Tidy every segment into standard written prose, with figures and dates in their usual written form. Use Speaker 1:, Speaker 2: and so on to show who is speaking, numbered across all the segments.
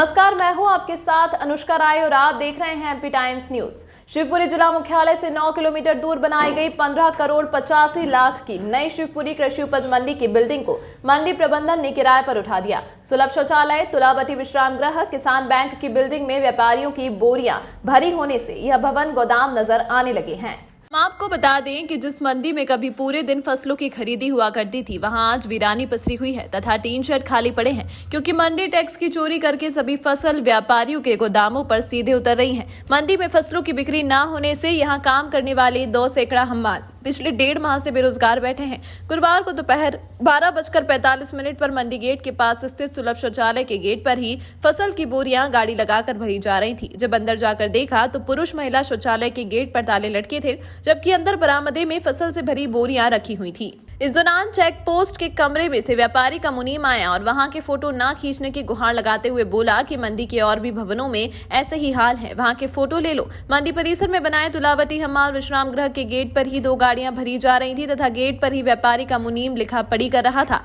Speaker 1: नमस्कार, मैं हूं आपके साथ अनुष्का राय और आप देख रहे हैं एमपी टाइम्स न्यूज। शिवपुरी जिला मुख्यालय से 9 किलोमीटर दूर बनाई गई 15 करोड़ 85 लाख की नई शिवपुरी कृषि उपज मंडी की बिल्डिंग को मंडी प्रबंधन ने किराए पर उठा दिया। सुलभ शौचालय, तुलावती विश्राम गृह, किसान बैंक की बिल्डिंग में व्यापारियों की बोरियां भरी होने से यह भवन गोदाम नजर आने लगे हैं। हम आपको बता दें कि जिस मंडी में कभी पूरे दिन फसलों की खरीदी हुआ करती थी, वहां आज वीरानी पसरी हुई है तथा टीन शेड खाली पड़े हैं, क्योंकि मंडी टैक्स की चोरी करके सभी फसल व्यापारियों के गोदामों पर सीधे उतर रही हैं। मंडी में फसलों की बिक्री न होने से यहां काम करने वाले 2 सैकड़ा हम्माल पिछले 1.5 माह से बेरोजगार बैठे हैं। गुरुवार को दोपहर 12:45 पर मंडी गेट के पास स्थित सुलभ शौचालय के गेट पर ही फसल की बोरियां गाड़ी लगाकर भरी जा रही थी। जब अंदर जाकर देखा तो पुरुष महिला शौचालय के गेट पर ताले लटके थे, जबकि अंदर बरामदे में फसल से भरी बोरियां रखी हुई थी। इस दौरान चेक पोस्ट के कमरे में से व्यापारी का मुनीम आया और वहां के फोटो न खींचने की गुहार लगाते हुए बोला कि मंडी के और भी भवनों में ऐसे ही हाल है, वहां के फोटो ले लो। मंडी परिसर में बनाए तुलावती हम्माल विश्राम गृह के गेट पर ही 2 गाड़ियां भरी जा रही थी तथा गेट पर ही व्यापारी का मुनीम लिखा पढ़ी कर रहा था।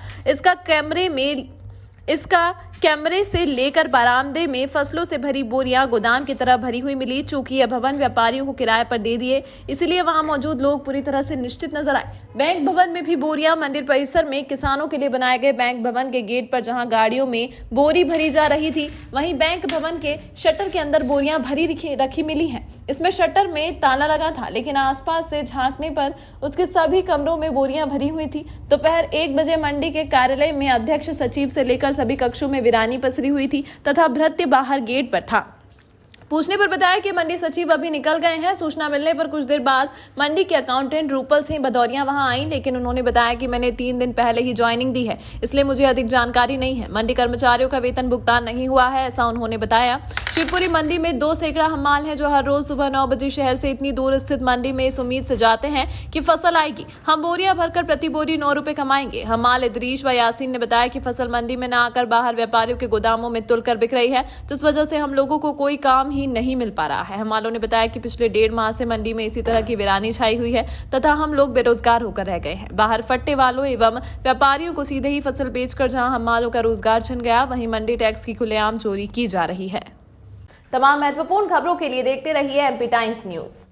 Speaker 1: इसका कैमरे से लेकर बरामदे में फसलों से भरी बोरियां गोदाम की तरह भरी हुई मिली। चूंकि यह भवन व्यापारियों को किराए पर दे दिए, इसलिए वहां मौजूद लोग पूरी तरह से निश्चित नजर आए। बैंक भवन में भी बोरियां। मंदिर परिसर में किसानों के लिए बनाए गए बैंक भवन के गेट पर जहां गाड़ियों में बोरी भरी जा रही थी, वहीं बैंक भवन के शटर के अंदर बोरियां भरी रखी मिली हैं। इसमें शटर में ताला लगा था, लेकिन आसपास से झांकने पर उसके सभी कमरों में बोरियां भरी हुई थी। दोपहर 1 बजे मंडी के कार्यालय में अध्यक्ष सचिव से लेकर सभी कक्षों में वीरानी पसरी हुई थी तथा भृत्य बाहर गेट पर था। पूछने पर बताया कि मंडी सचिव अभी निकल गए हैं। सूचना मिलने पर कुछ देर बाद मंडी के अकाउंटेंट रूपल सिंह भदौरिया वहां आई, लेकिन उन्होंने बताया कि मैंने 3 दिन पहले ही ज्वाइनिंग दी है, इसलिए मुझे अधिक जानकारी नहीं है। मंडी कर्मचारियों का वेतन भुगतान नहीं हुआ है, ऐसा उन्होंने बताया। शिवपुरी मंडी में 2 सैकड़ा हम्माल हैं जो हर रोज सुबह 9 बजे शहर से इतनी दूर स्थित मंडी में इस उम्मीद से जाते हैं कि फसल आएगी। हम बोरियां भरकर प्रति बोरी 9 रुपए कमाएंगे। हम्माल इदरीश व यासीन ने बताया कि फसल मंडी में न आकर बाहर व्यापारियों के गोदामों में तुलकर बिक रही है, जिस वजह से हम लोगों को कोई काम ही नहीं मिल पा रहा है। हम्मालों ने बताया कि पिछले 1.5 माह से मंडी में इसी तरह की वीरानी छाई हुई है तथा हम लोग बेरोजगार होकर रह गए हैं। बाहर फट्टे वालों एवं व्यापारियों को सीधे ही फसल बेचकर जहां हम्मालों का रोजगार छिन गया, वहीं मंडी टैक्स की खुलेआम चोरी की जा रही है। तमाम महत्वपूर्ण खबरों के लिए देखते रहिए एमपी टाइम्स न्यूज।